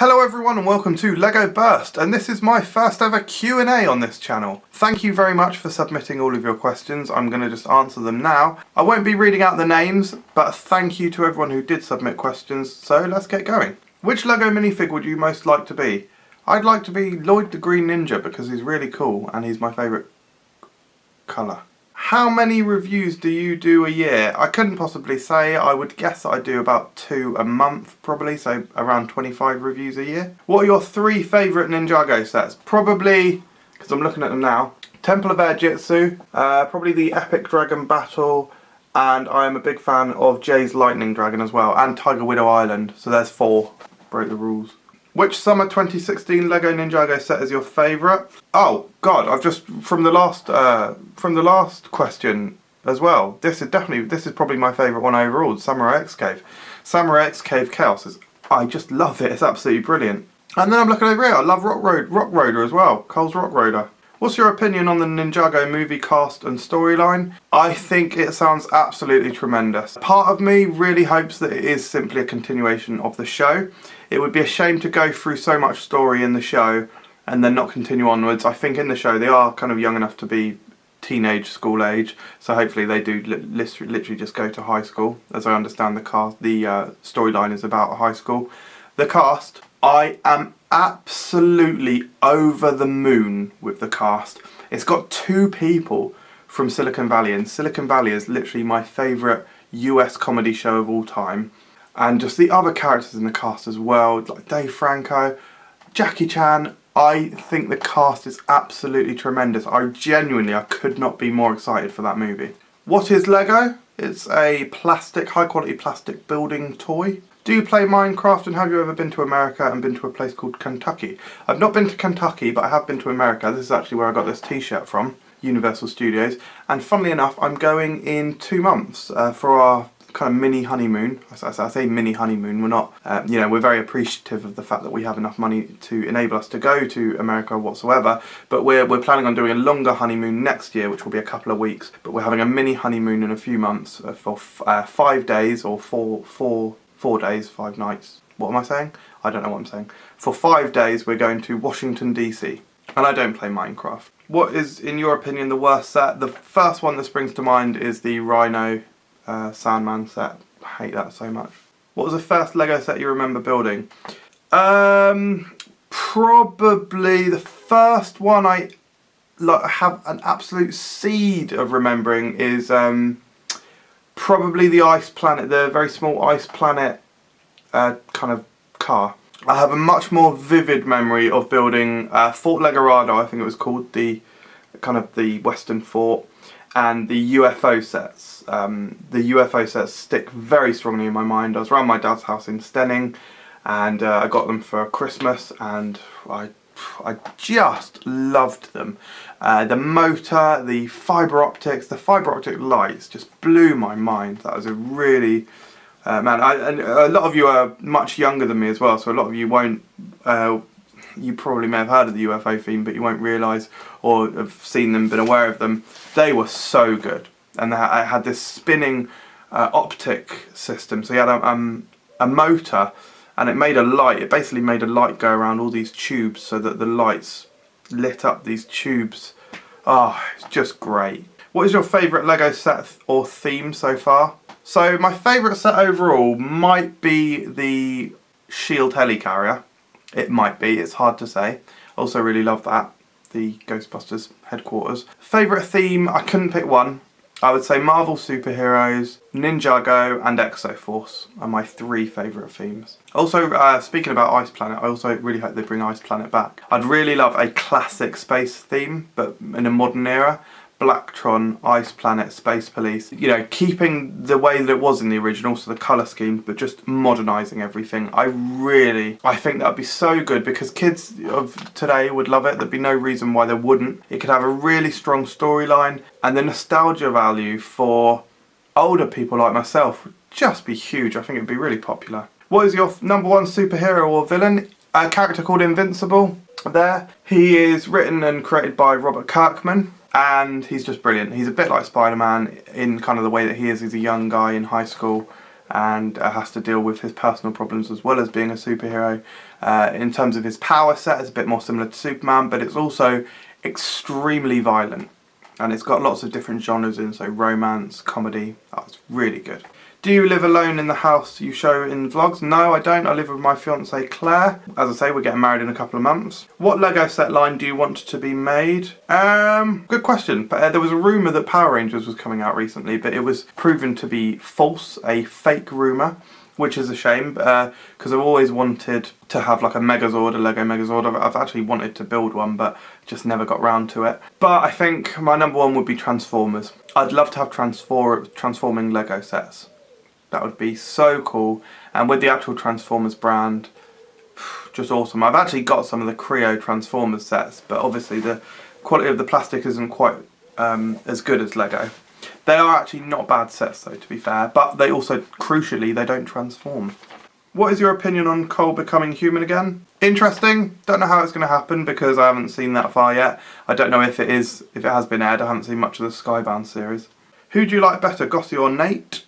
Hello everyone and welcome to Lego Burst, and this is my first ever Q&A on this channel. Thank you very much for submitting all of your questions. I'm going to just answer them now. I won't be reading out the names, but thank you to everyone who did submit questions, so let's get going. Which Lego minifig would you most like to be? I'd like to be Lloyd the Green Ninja because he's really cool and he's my favourite colour. How many reviews do you do a year? I couldn't possibly say. I would guess that I do about 2 a month probably, so around 25 reviews a year. What are your 3 favourite Ninjago sets? Probably, because I'm looking at them now, Temple of Air Jitsu, probably the Epic Dragon Battle, and I am a big fan of Jay's Lightning Dragon as well, and Tiger Widow Island, so there's 4. Broke the rules. Which summer 2016 Lego Ninjago set is your favourite? Oh God, I've just from the last question as well. This is probably my favourite one overall. Samurai X Cave. Samurai X Cave Chaos I just love it. It's absolutely brilliant. And then I'm looking over here. I love Rock Roader as well. Cole's Rock Roader. What's your opinion on the Ninjago movie cast and storyline? I think it sounds absolutely tremendous. Part of me really hopes that it is simply a continuation of the show. It would be a shame to go through so much story in the show and then not continue onwards. I think in the show they are kind of young enough to be teenage school age, so hopefully they do literally just go to high school. As I understand the storyline is about high school. The cast, I am absolutely over the moon with the cast. It's got 2 people from Silicon Valley, and Silicon Valley is literally my favourite US comedy show of all time. And just the other characters in the cast as well, like Dave Franco, Jackie Chan. I think the cast is absolutely tremendous. I could not be more excited for that movie. What is Lego? It's a high quality plastic building toy. Do you play Minecraft, and have you ever been to America and been to a place called Kentucky? I've not been to Kentucky, but I have been to America. This is actually where I got this t-shirt from, Universal Studios. And funnily enough, I'm going in 2 months for our kind of mini honeymoon. I say mini honeymoon. We're not, we're very appreciative of the fact that we have enough money to enable us to go to America whatsoever. But we're planning on doing a longer honeymoon next year, which will be a couple of weeks. But we're having a mini honeymoon in a few months for 5 days or 4 days, 5 nights. What am I saying? I don't know what I'm saying. For 5 days, we're going to Washington DC, and I don't play Minecraft. What is, in your opinion, the worst set? The first one that springs to mind is the Rhino Sandman set. I hate that so much. What was the first Lego set you remember building? Probably the first one I have an absolute seed of remembering is probably the Ice Planet, the very small Ice Planet kind of car. I have a much more vivid memory of building Fort Legorado, I think it was called, the kind of the Western Fort, and the UFO sets. The UFO sets stick very strongly in my mind. I was around my dad's house in Stenning, and I got them for Christmas, and I just loved them. The motor, the fibre optic lights just blew my mind. That was a really and a lot of you are much younger than me as well, so a lot of you won't. You probably may have heard of the UFO theme, but you won't realise or have seen them, been aware of them. They were so good, and I had this spinning optic system. So you had a motor, and it made a light. It basically made a light go around all these tubes, so that the lights lit up these tubes. Oh, it's just great. What is your favourite Lego set or theme so far? So my favourite set overall might be the Shield helicarrier. It might be, it's hard to say. Also really love that, the Ghostbusters headquarters. Favourite theme, I couldn't pick one. I would say Marvel Superheroes, Ninjago and Exoforce are my 3 favourite themes. Also, speaking about Ice Planet, I also really hope they bring Ice Planet back. I'd really love a classic space theme, but in a modern era. Blacktron, Ice Planet, Space Police, keeping the way that it was in the original, so the colour scheme, but just modernising everything. I think that would be so good, because kids of today would love it. There'd be no reason why they wouldn't. It could have a really strong storyline, and the nostalgia value for older people like myself would just be huge. I think it would be really popular. What is your #1 superhero or villain? A character called Invincible. He is written and created by Robert Kirkman. And he's just brilliant. He's a bit like Spiderman in kind of the way that he is. He's a young guy in high school and has to deal with his personal problems as well as being a superhero. In terms of his power set, it's a bit more similar to Superman, but it's also extremely violent. And it's got lots of different genres in, so romance, comedy. Oh, it's really good. Do you live alone in the house you show in vlogs? No, I don't. I live with my fiancée Claire. As I say, we're getting married in a couple of months. What Lego set line do you want to be made? Good question. But there was a rumour that Power Rangers was coming out recently, but it was proven to be false, a fake rumour, which is a shame, because I've always wanted to have like a Megazord, a Lego Megazord. I've actually wanted to build one, but just never got round to it. But I think my number one would be Transformers. I'd love to have transforming Lego sets. That would be so cool. And with the actual Transformers brand, just awesome. I've actually got some of the Creo Transformers sets, but obviously the quality of the plastic isn't quite as good as Lego. They are actually not bad sets though, to be fair, but they also, crucially, they don't transform. What is your opinion on Cole becoming human again? Interesting. Don't know how it's going to happen because I haven't seen that far yet. I don't know if it has been aired. I haven't seen much of the Skybound series. Who do you like better, Gossie or Nate?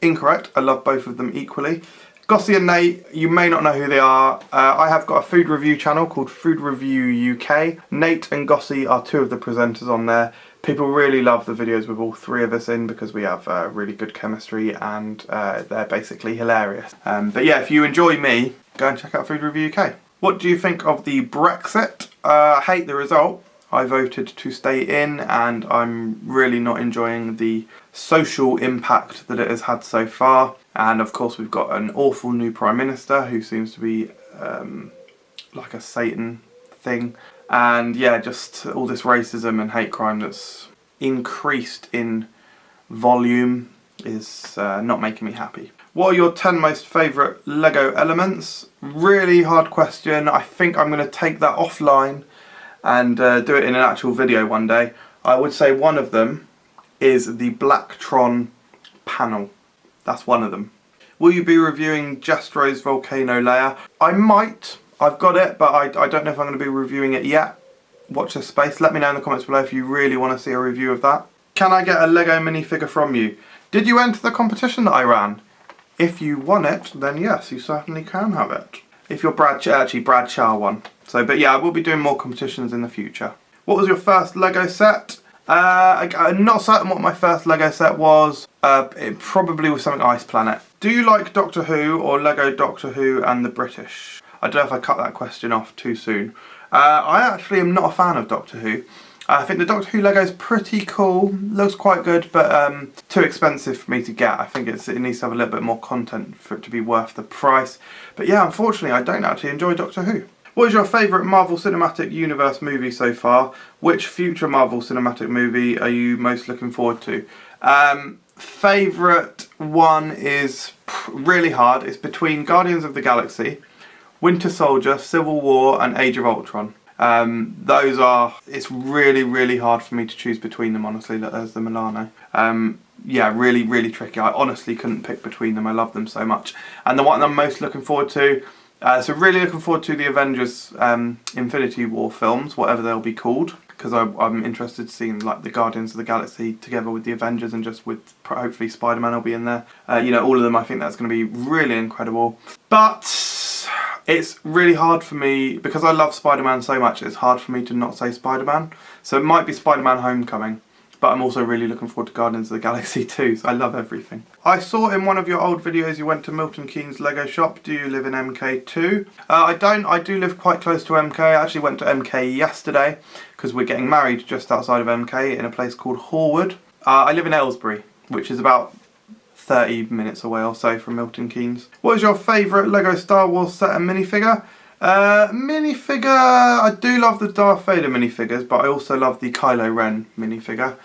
Incorrect. I love both of them equally. Gossie and Nate, you may not know who they are. I have got a food review channel called Food Review UK. Nate and Gossie are two of the presenters on there. People really love the videos with all three of us in because we have really good chemistry and they're basically hilarious. But yeah, if you enjoy me, go and check out Food Review UK. What do you think of the Brexit? I hate the result. I voted to stay in and I'm really not enjoying the social impact that it has had so far. And of course we've got an awful new Prime Minister who seems to be like a Satan thing. And yeah, just all this racism and hate crime that's increased in volume is not making me happy. What are your 10 most favourite Lego elements? Really hard question. I think I'm going to take that offline and do it in an actual video one day. I would say one of them is the Blacktron panel. That's one of them. Will you be reviewing Jastro's volcano layer? I might. I've got it, but I don't know if I'm going to be reviewing it yet. Watch this space. Let me know in the comments below if you really want to see a review of that. Can I get a Lego minifigure from you? Did you enter the competition that I ran? If you won it, then yes, you certainly can have it. If you're Brad Shah won. So, but yeah, I will be doing more competitions in the future. What was your first Lego set? I'm not certain what my first Lego set was. It probably was something Ice Planet. Do you like Doctor Who or Lego Doctor Who and the British? I don't know if I cut that question off too soon. I actually am not a fan of Doctor Who. I think the Doctor Who Lego is pretty cool, looks quite good, but too expensive for me to get. I think it needs to have a little bit more content for it to be worth the price. But yeah, unfortunately, I don't actually enjoy Doctor Who. What is your favourite Marvel Cinematic Universe movie so far? Which future Marvel Cinematic movie are you most looking forward to? Favourite one is really hard. It's between Guardians of the Galaxy, Winter Soldier, Civil War and Age of Ultron. It's really, really hard for me to choose between them, honestly. There's the Milano. Yeah, really, really tricky. I honestly couldn't pick between them. I love them so much. And the one I'm most looking forward to, so really looking forward to the Avengers Infinity War films, whatever they'll be called. Because I'm interested in seeing like the Guardians of the Galaxy together with the Avengers and just with hopefully Spiderman will be in there. You know, all of them, I think that's going to be really incredible. But it's really hard for me, because I love Spider-Man so much, it's hard for me to not say Spider-Man. So it might be Spider-Man Homecoming, but I'm also really looking forward to Guardians of the Galaxy too, so I love everything. I saw in one of your old videos you went to Milton Keynes Lego shop. Do you live in MK too? I don't. I do live quite close to MK. I actually went to MK yesterday, because we're getting married just outside of MK in a place called Horwood. I live in Aylesbury, which is about 30 minutes away or so from Milton Keynes. What is your favourite Lego Star Wars set and minifigure? I do love the Darth Vader minifigures, but I also love the Kylo Ren minifigure.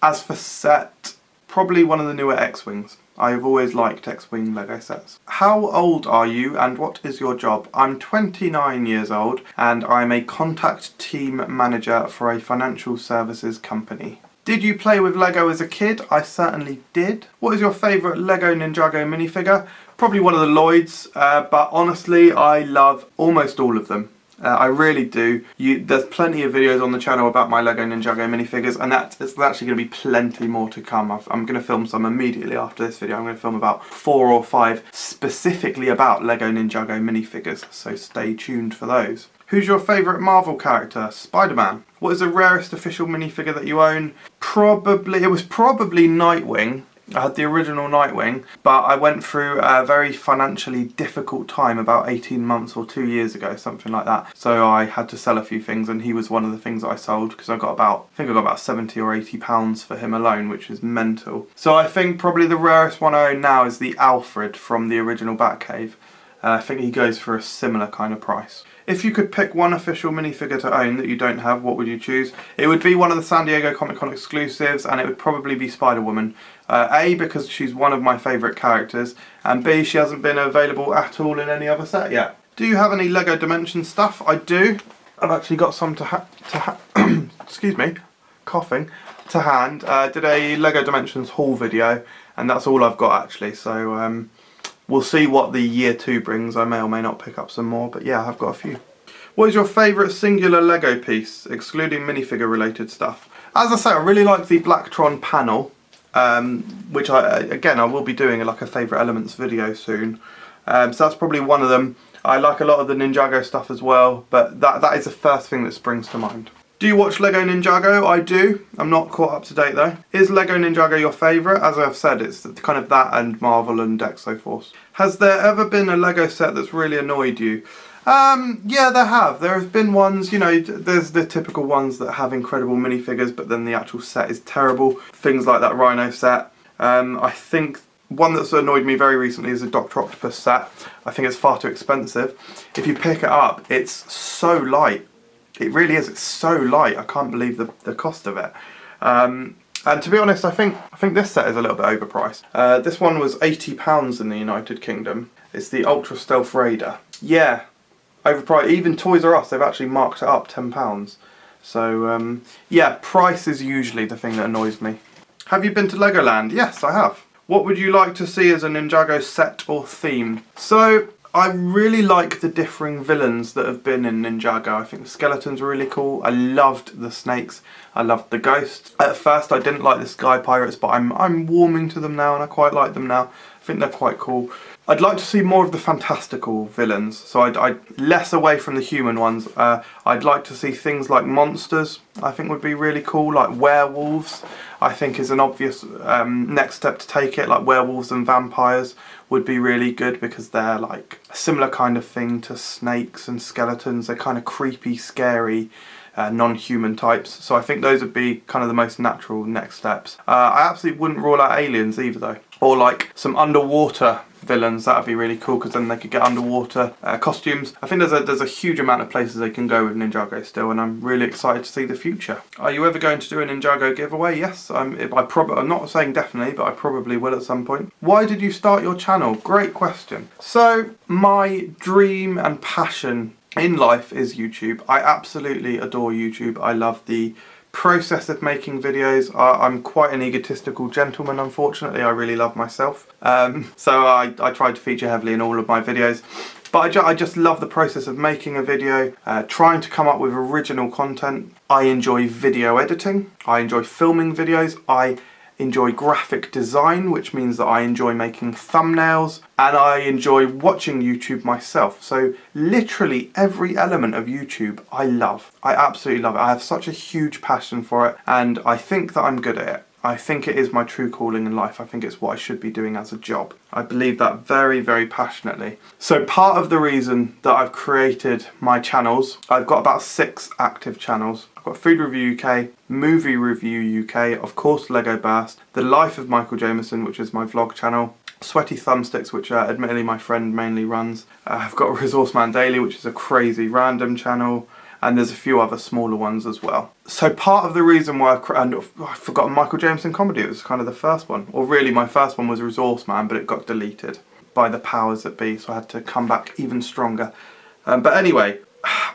As for set, probably one of the newer X-Wings. I've always liked X-Wing Lego sets. How old are you and what is your job? I'm 29 years old and I'm a contact team manager for a financial services company. Did you play with Lego as a kid? I certainly did. What is your favourite Lego Ninjago minifigure? Probably one of the Lloyds, but honestly I love almost all of them. I really do. There's plenty of videos on the channel about my Lego Ninjago minifigures, and there's actually going to be plenty more to come. I'm going to film some immediately after this video. I'm going to film about 4 or 5 specifically about Lego Ninjago minifigures, so stay tuned for those. Who's your favourite Marvel character? Spiderman. What is the rarest official minifigure that you own? It was probably Nightwing. I had the original Nightwing, but I went through a very financially difficult time about 18 months or 2 years ago, something like that. So I had to sell a few things, and he was one of the things that I sold, because I think I got about 70 or 80 pounds for him alone, which is mental. So I think probably the rarest one I own now is the Alfred from the original Batcave. I think he goes for a similar kind of price. If you could pick one official minifigure to own that you don't have, what would you choose? It would be one of the San Diego Comic Con exclusives, and it would probably be Spider-Woman. A, because she's one of my favourite characters, and B, she hasn't been available at all in any other set yet. Do you have any Lego Dimensions stuff? I do. I've actually got some excuse me, coughing, to hand. Did a Lego Dimensions haul video, and that's all I've got actually, so we'll see what the year 2 brings. I may or may not pick up some more, but yeah, I've got a few. What is your favourite singular Lego piece, excluding minifigure related stuff? As I say, I really like the Blacktron panel, which I will be doing like a favourite elements video soon. So that's probably one of them. I like a lot of the Ninjago stuff as well, but that is the first thing that springs to mind. Do you watch Lego Ninjago? I do. I'm not caught up to date though. Is Lego Ninjago your favourite? As I've said, it's kind of that and Marvel and Exoforce. Has there ever been a Lego set that's really annoyed you? Yeah, there have. There have been ones, you know, there's the typical ones that have incredible minifigures, but then the actual set is terrible. Things like that Rhino set. I think one that's annoyed me very recently is a Dr. Octopus set. I think it's far too expensive. If you pick it up, it's so light. It really is. It's so light. I can't believe the cost of it. And to be honest, I think this set is a little bit overpriced. This one was £80 in the United Kingdom. It's the Ultra Stealth Raider. Yeah, overpriced. Even Toys R Us, they've actually marked it up £10. So yeah, price is usually the thing that annoys me. Have you been to Legoland? Yes, I have. What would you like to see as a Ninjago set or theme? So I really like the differing villains that have been in Ninjago. I think the skeletons were really cool. I loved the snakes. I loved the ghosts. At first I didn't like the sky pirates, but I'm warming to them now and I quite like them now. I think they're quite cool. I'd like to see more of the fantastical villains, so I'd less away from the human ones. I'd like to see things like monsters, I think would be really cool, like werewolves. I think is an obvious next step to take it, like werewolves and vampires would be really good because they're like a similar kind of thing to snakes and skeletons. They're kind of creepy, scary, non-human types, so I think those would be kind of the most natural next steps. I absolutely wouldn't rule out aliens either though, or like some underwater villains. That would be really cool because then they could get underwater costumes. I think there's a huge amount of places they can go with Ninjago still, and I'm really excited to see the future. Are you ever going to do a Ninjago giveaway? Yes, I'm not saying definitely, but I probably will at some point. Why did you start your channel? Great question. So my dream and passion in life is YouTube. I absolutely adore YouTube. I love the process of making videos. I'm quite an egotistical gentleman, unfortunately. I really love myself. So I try to feature heavily in all of my videos. But I just love the process of making a video, trying to come up with original content. I enjoy video editing. I enjoy filming videos. I enjoy graphic design, which means that I enjoy making thumbnails, and I enjoy watching YouTube myself. So literally every element of YouTube I love. I absolutely love it. I have such a huge passion for it, and I think that I'm good at it. I think it is my true calling in life. I think it's what I should be doing as a job. I believe that very, very passionately. So part of the reason that I've created my channels, I've got about 6 active channels. I've got Food Review UK, Movie Review UK, of course Lego Burst, The Life of Michael Jamieson, which is my vlog channel, Sweaty Thumbsticks, which admittedly my friend mainly runs. I've got Resource Man Daily, which is a crazy random channel, and there's a few other smaller ones as well. So part of the reason why I've forgotten michaeljamiesoncomedy, it was kind of the first one. Or really my first one was Resource Man, but it got deleted by the powers that be, so I had to come back even stronger. But anyway,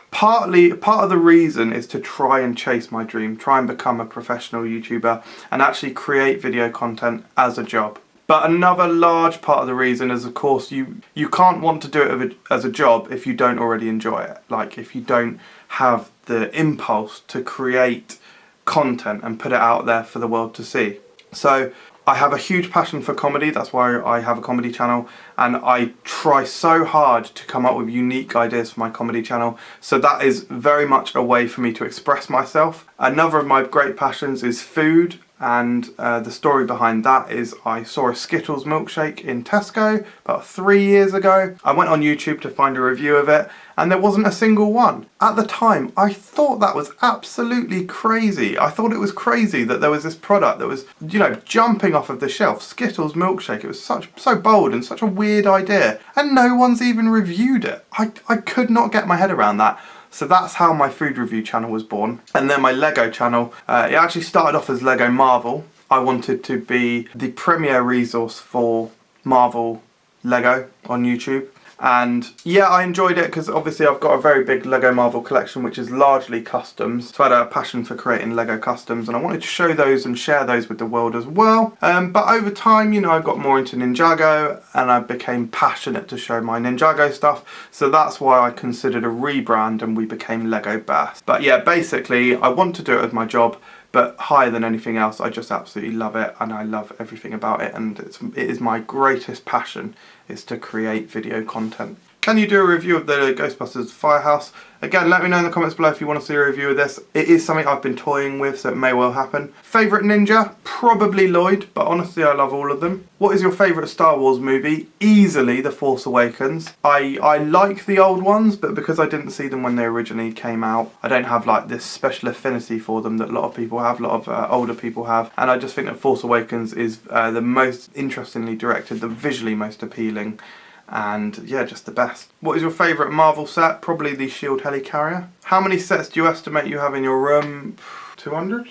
part of the reason is to try and chase my dream, try and become a professional YouTuber and actually create video content as a job. But another large part of the reason is, of course, you can't want to do it as a job if you don't already enjoy it. Like, if you don't have the impulse to create content and put it out there for the world to see. So I have a huge passion for comedy, that's why I have a comedy channel, and I try so hard to come up with unique ideas for my comedy channel, so that is very much a way for me to express myself. Another of my great passions is food, and the story behind that is I saw a Skittles milkshake in Tesco about 3 years ago. I went on YouTube to find a review of it, and there wasn't a single one. At the time, I thought that was absolutely crazy. I thought it was crazy that there was this product that was, you know, jumping off of the shelf. Skittles milkshake. It was so bold and such a weird idea, and no one's even reviewed it. I could not get my head around that. So that's how my food review channel was born. And then my Lego channel, it actually started off as Lego Marvel. I wanted to be the premier resource for Marvel Lego on YouTube. And yeah, I enjoyed it because obviously I've got a very big Lego Marvel collection which is largely customs. So I had a passion for creating Lego customs, and I wanted to show those and share those with the world as well. But over time, you know, I got more into Ninjago and I became passionate to show my Ninjago stuff. So that's why I considered a rebrand and we became Lego Burst. But yeah, basically I want to do it as my job, but higher than anything else, I just absolutely love it and I love everything about it, and it is my greatest passion, is to create video content. Can you do a review of the Ghostbusters Firehouse? Again, let me know in the comments below if you want to see a review of this. It is something I've been toying with, so it may well happen. Favourite ninja? Probably Lloyd, but honestly I love all of them. What is your favourite Star Wars movie? Easily The Force Awakens. I like the old ones, but because I didn't see them when they originally came out, I don't have like this special affinity for them that a lot of people have, a lot of older people have. And I just think that Force Awakens is the most interestingly directed, the visually most appealing, and yeah, just the best. What is your favourite Marvel set? Probably the SHIELD helicarrier. How many sets do you estimate you have in your room? 200?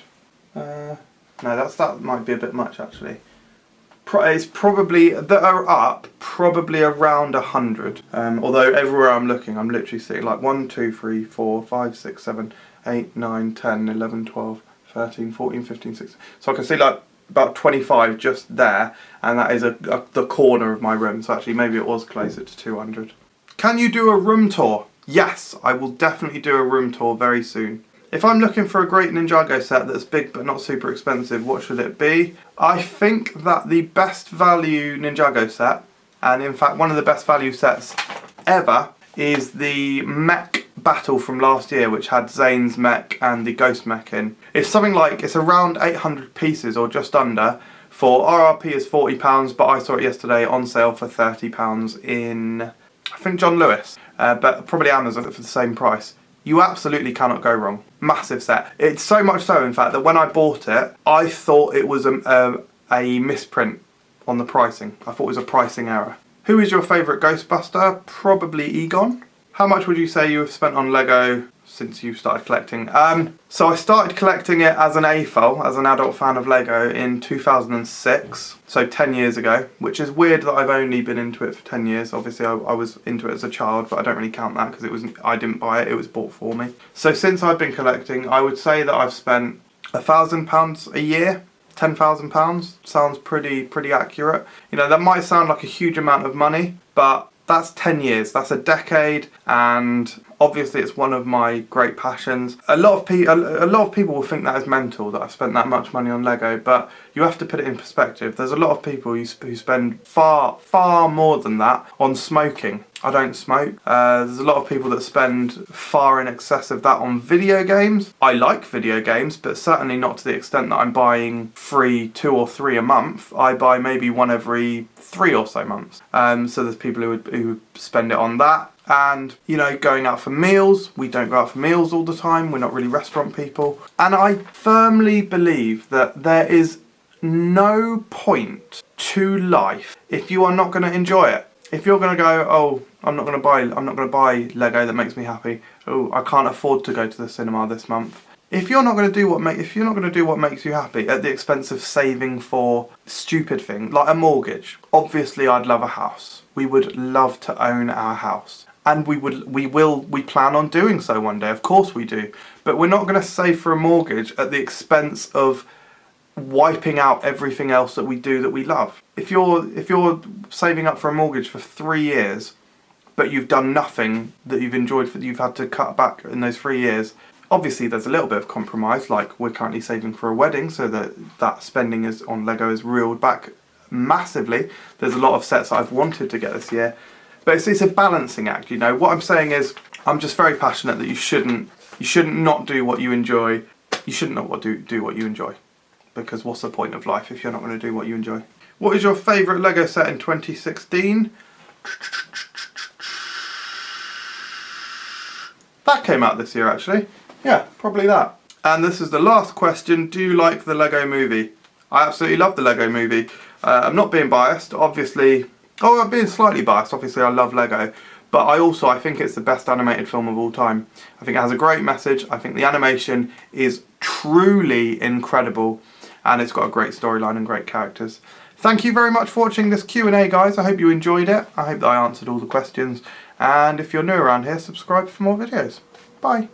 No, that might be a bit much actually. It's probably, that are up, probably around 100. Although everywhere I'm looking, I'm literally seeing like 1, 2, 3, 4, 5, 6, 7, 8, 9, 10, 11, 12, 13, 14, 15, 16. So I can see like about 25 just there, and that is the corner of my room, so actually maybe it was closer to 200. Can you do a room tour? Yes, I will definitely do a room tour very soon. If I'm looking for a great Ninjago set that's big but not super expensive, what should it be? I think that the best value Ninjago set, and in fact one of the best value sets ever, is the mech battle from last year, which had Zane's mech and the Ghost mech in. It's something like, it's around 800 pieces or just under. For RRP is £40, but I saw it yesterday on sale for £30 in, I think, John Lewis, but probably Amazon for the same price. You absolutely cannot go wrong. Massive set. It's so much so, in fact, that when I bought it, I thought it was a misprint on the pricing. I thought it was a pricing error. Who is your favourite Ghostbuster? Probably Egon. How much would you say you have spent on Lego since you started collecting? So I started collecting it as an AFOL, as an adult fan of Lego, in 2006, so 10 years ago, which is weird that I've only been into it for 10 years. Obviously I was into it as a child, but I don't really count that because I didn't buy it, it was bought for me. So since I've been collecting, I would say that I've spent £1,000 a year. £10,000 sounds pretty accurate. You know, that might sound like a huge amount of money, but that's 10 years, that's a decade, and obviously it's one of my great passions. A lot of people will think that is mental, that I've spent that much money on Lego, but you have to put it in perspective. There's a lot of people who spend far more than that on smoking. I don't smoke. There's a lot of people that spend far in excess of that on video games. I like video games, but certainly not to the extent that I'm buying 2 or 3 a month. I buy maybe one every 3 or so months. So there's people who spend it on that. And, you know, going out for meals. We don't go out for meals all the time. We're not really restaurant people. And I firmly believe that there is no point to life if you are not going to enjoy it. If you're going to go, oh, I'm not going to buy Lego that makes me happy. Oh, I can't afford to go to the cinema this month. If you're not going to do what makes you happy at the expense of saving for stupid things like a mortgage. Obviously, I'd love a house. We would love to own our house. And we plan on doing so one day. Of course we do. But we're not going to save for a mortgage at the expense of wiping out everything else that we do that we love. If you're saving up for a mortgage for 3 years, but you've done nothing that you've enjoyed, you've had to cut back in those 3 years, obviously there's a little bit of compromise, like we're currently saving for a wedding, so that spending is on Lego is reeled back massively. There's a lot of sets that I've wanted to get this year, but it's a balancing act, you know. What I'm saying is, I'm just very passionate that you shouldn't not do what you enjoy. You shouldn't not do what you enjoy, because what's the point of life if you're not going to do what you enjoy? What is your favourite Lego set in 2016? That came out this year, actually. Yeah, probably that. And this is the last question. Do you like the Lego Movie? I absolutely love the Lego Movie. I'm not being biased, obviously. Oh, I'm being slightly biased. Obviously, I love Lego. But I think it's the best animated film of all time. I think it has a great message. I think the animation is truly incredible. And it's got a great storyline and great characters. Thank you very much for watching this Q&A, guys. I hope you enjoyed it. I hope that I answered all the questions. And if you're new around here, subscribe for more videos. Bye.